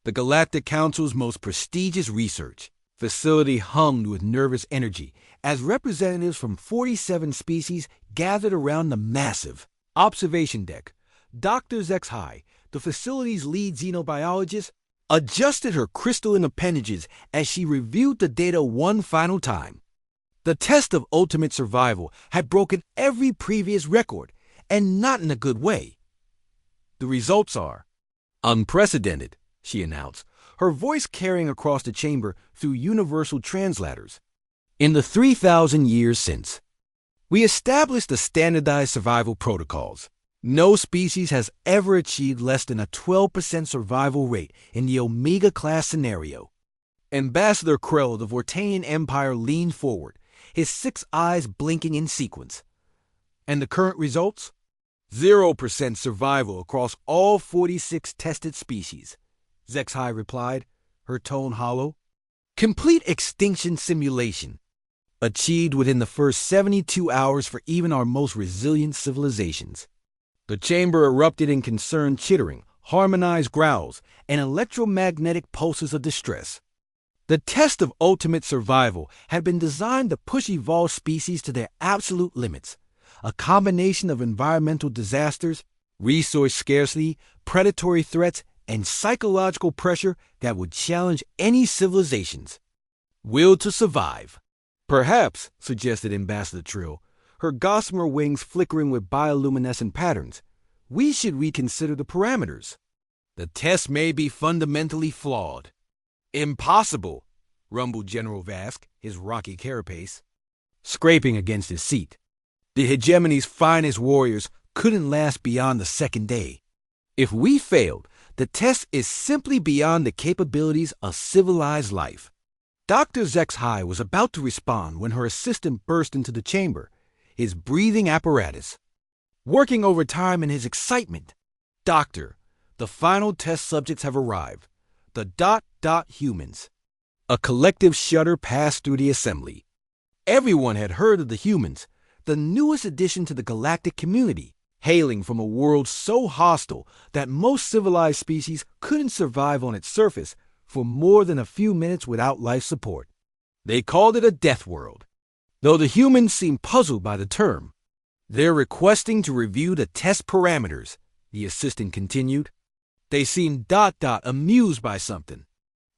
the Galactic Council's most prestigious research facility hummed with nervous energy as representatives from 47 species gathered around the massive observation deck. Dr. HFY, the facility's lead xenobiologist, adjusted her crystalline appendages as she reviewed the data one final time. The test of ultimate survival had broken every previous record, and not in a good way. The results are unprecedented, she announced, her voice carrying across the chamber through universal translators. In the 3,000 years since, we established the standardized survival protocols. No species has ever achieved less than a 12% survival rate in the Omega-class scenario. Ambassador Krell of the Vortanian Empire leaned forward, his 6 eyes blinking in sequence. And the current results? 0% survival across all 46 tested species, HFY replied, her tone hollow. Complete extinction simulation, achieved within the first 72 hours for even our most resilient civilizations. The chamber erupted in concerned chittering, harmonized growls, and electromagnetic pulses of distress. The test of ultimate survival had been designed to push evolved species to their absolute limits, a combination of environmental disasters, resource scarcity, predatory threats, and psychological pressure that would challenge any civilization's will to survive. Perhaps, suggested Ambassador Trill, her gossamer wings flickering with bioluminescent patterns, we should reconsider the parameters. The test may be fundamentally flawed. Impossible, rumbled General Vask, his rocky carapace, scraping against his seat. The hegemony's finest warriors couldn't last beyond the second day. If we failed, the test is simply beyond the capabilities of civilized life. Dr. HFY was about to respond when her assistant burst into the chamber, his breathing apparatus working overtime in his excitement. Doctor, the final test subjects have arrived. The ... humans. A collective shudder passed through the assembly. Everyone had heard of the humans, the newest addition to the galactic community, hailing from a world so hostile that most civilized species couldn't survive on its surface for more than a few minutes without life support. They called it a death world, though the humans seemed puzzled by the term. They're requesting to review the test parameters, the assistant continued. They seemed ... amused by something.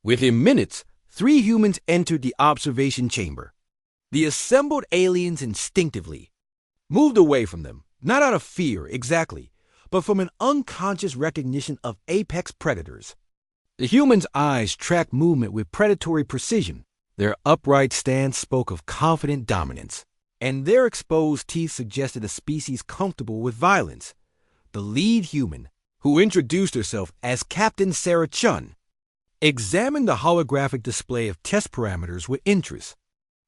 Within minutes, 3 humans entered the observation chamber. The assembled aliens instinctively moved away from them, not out of fear exactly, but from an unconscious recognition of apex predators. The humans' eyes tracked movement with predatory precision. Their upright stance spoke of confident dominance, and their exposed teeth suggested a species comfortable with violence. The lead human, who introduced herself as Captain Sarah Chun, examined the holographic display of test parameters with interest.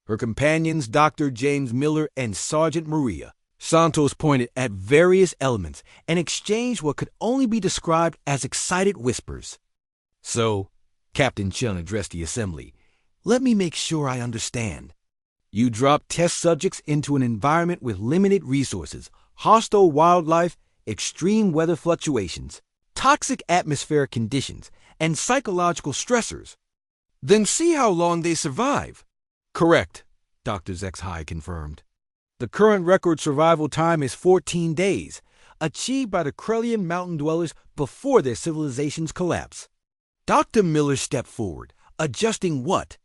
Her companions, Dr. James Miller and Sergeant Maria Santos, pointed at various elements and exchanged what could only be described as excited whispers. So, Captain Chun addressed the assembly, let me make sure I understand. You dropped test subjects into an environment with limited resources, hostile wildlife, extreme weather fluctuations, toxic atmospheric conditions, and psychological stressors. Then see how long they survive. Correct, Dr. HFY confirmed. The current record survival time is 14 days, achieved by the Krellian mountain dwellers before their civilization's collapse. Dr. Miller stepped forward, adjusting what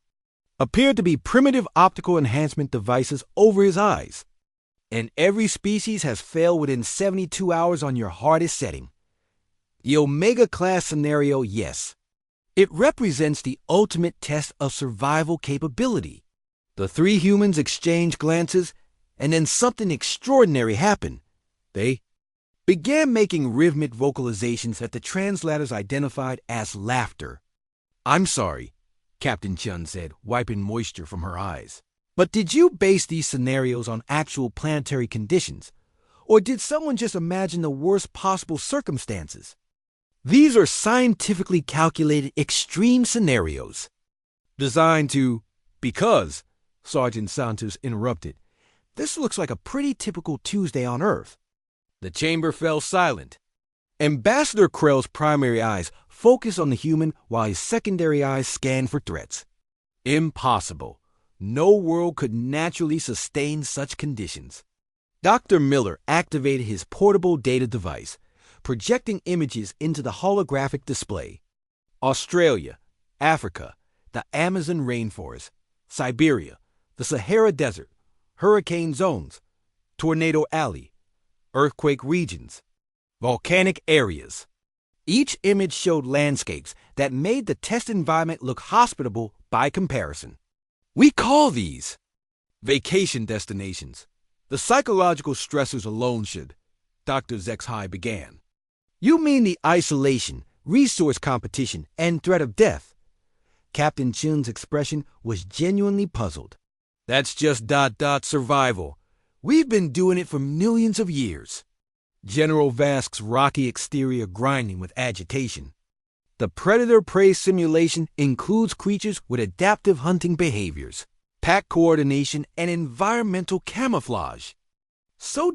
appeared to be primitive optical enhancement devices over his eyes. And every species has failed within 72 hours on your hardest setting. The Omega-class scenario, yes. It represents the ultimate test of survival capability. The 3 humans exchanged glances, and then something extraordinary happened. They began making rhythmic vocalizations that the translators identified as laughter. I'm sorry, Captain Chun said, wiping moisture from her eyes. But did you base these scenarios on actual planetary conditions? Or did someone just imagine the worst possible circumstances? These are scientifically calculated extreme scenarios, designed to... Because, Sergeant Santos interrupted, this looks like a pretty typical Tuesday on Earth. The chamber fell silent. Ambassador Krell's primary eyes focused on the human while his secondary eyes scanned for threats. Impossible. No world could naturally sustain such conditions. Dr. Miller activated his portable data device, projecting images into the holographic display. Australia, Africa, the Amazon rainforest, Siberia, the Sahara Desert, hurricane zones, tornado alley, earthquake regions, volcanic areas. Each image showed landscapes that made the test environment look hospitable by comparison. We call these vacation destinations. The psychological stressors alone should, Dr. Zexhai began. You mean the isolation, resource competition, and threat of death? Captain Chun's expression was genuinely puzzled. That's just survival. We've been doing it for millions of years. General Vask's rocky exterior grinding with agitation. The predator-prey simulation includes creatures with adaptive hunting behaviors, pack coordination, and environmental camouflage. So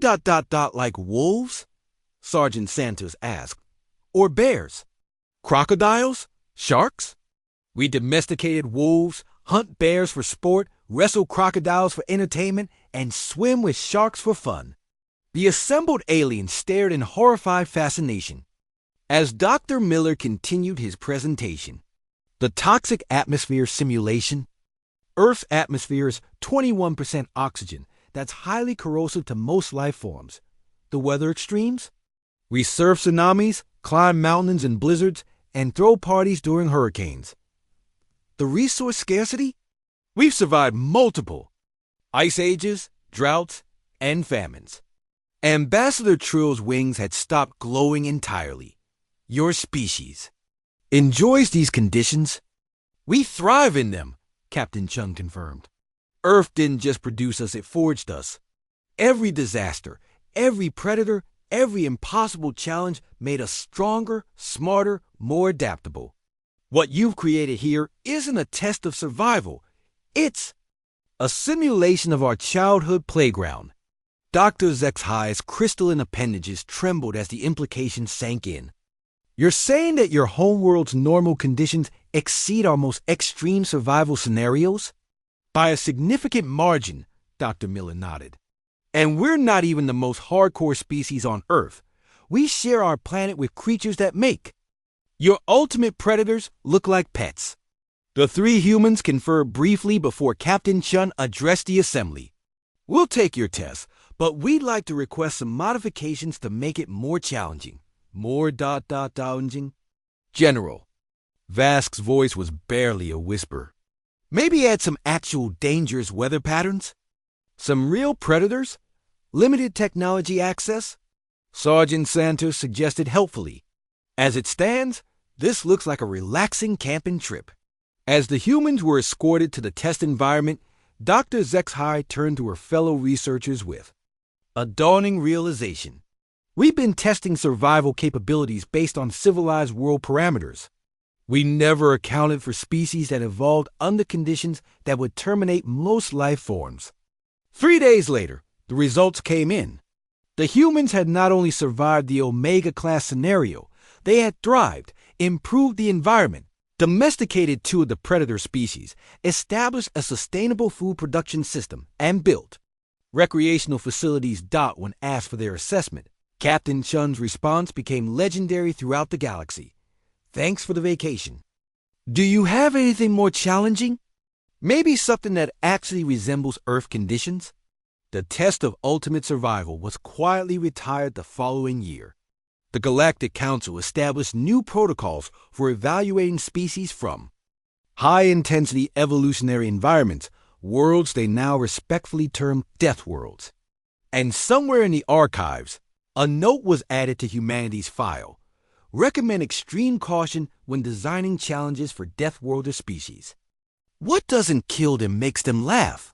like wolves? Sergeant Santos asked. Or bears? Crocodiles? Sharks? We domesticated wolves, hunt bears for sport, wrestle crocodiles for entertainment, and swim with sharks for fun. The assembled aliens stared in horrified fascination. As Dr. Miller continued his presentation, the toxic atmosphere simulation. Earth's atmosphere is 21% oxygen that's highly corrosive to most life forms. The weather extremes? We surf tsunamis, climb mountains in blizzards, and throw parties during hurricanes. The resource scarcity? We've survived multiple ice ages, droughts, and famines. Ambassador Trill's wings had stopped glowing entirely. Your species enjoys these conditions. We thrive in them, Captain Chun confirmed. Earth didn't just produce us, it forged us. Every disaster, every predator, every impossible challenge made us stronger, smarter, more adaptable. What you've created here isn't a test of survival. It's a simulation of our childhood playground. Dr. Zexhai's crystalline appendages trembled as the implication sank in. You're saying that your homeworld's normal conditions exceed our most extreme survival scenarios? By a significant margin, Dr. Miller nodded. And we're not even the most hardcore species on Earth. We share our planet with creatures that make. Your ultimate predators look like pets. The three humans conferred briefly before Captain Chun addressed the assembly. We'll take your test, but we'd like to request some modifications to make it more challenging. More challenging? General. Vask's voice was barely a whisper. Maybe add some actual dangerous weather patterns? Some real predators? Limited technology access? Sergeant Santos suggested helpfully. As it stands, this looks like a relaxing camping trip. As the humans were escorted to the test environment, Dr. Zexhai turned to her fellow researchers with a dawning realization. We've been testing survival capabilities based on civilized world parameters. We never accounted for species that evolved under conditions that would terminate most life forms. 3 days later, the results came in. The humans had not only survived the Omega-class scenario, they had thrived, improved the environment, domesticated 2 of the predator species, established a sustainable food production system, and built recreational facilities. When asked for their assessment, Captain Chun's response became legendary throughout the galaxy. Thanks for the vacation. Do you have anything more challenging? Maybe something that actually resembles Earth conditions? The test of ultimate survival was quietly retired the following year. The Galactic Council established new protocols for evaluating species from high-intensity evolutionary environments, worlds they now respectfully term Deathworlders. And somewhere in the archives, a note was added to humanity's file. Recommend extreme caution when designing challenges for Deathworlder species. What doesn't kill them makes them laugh.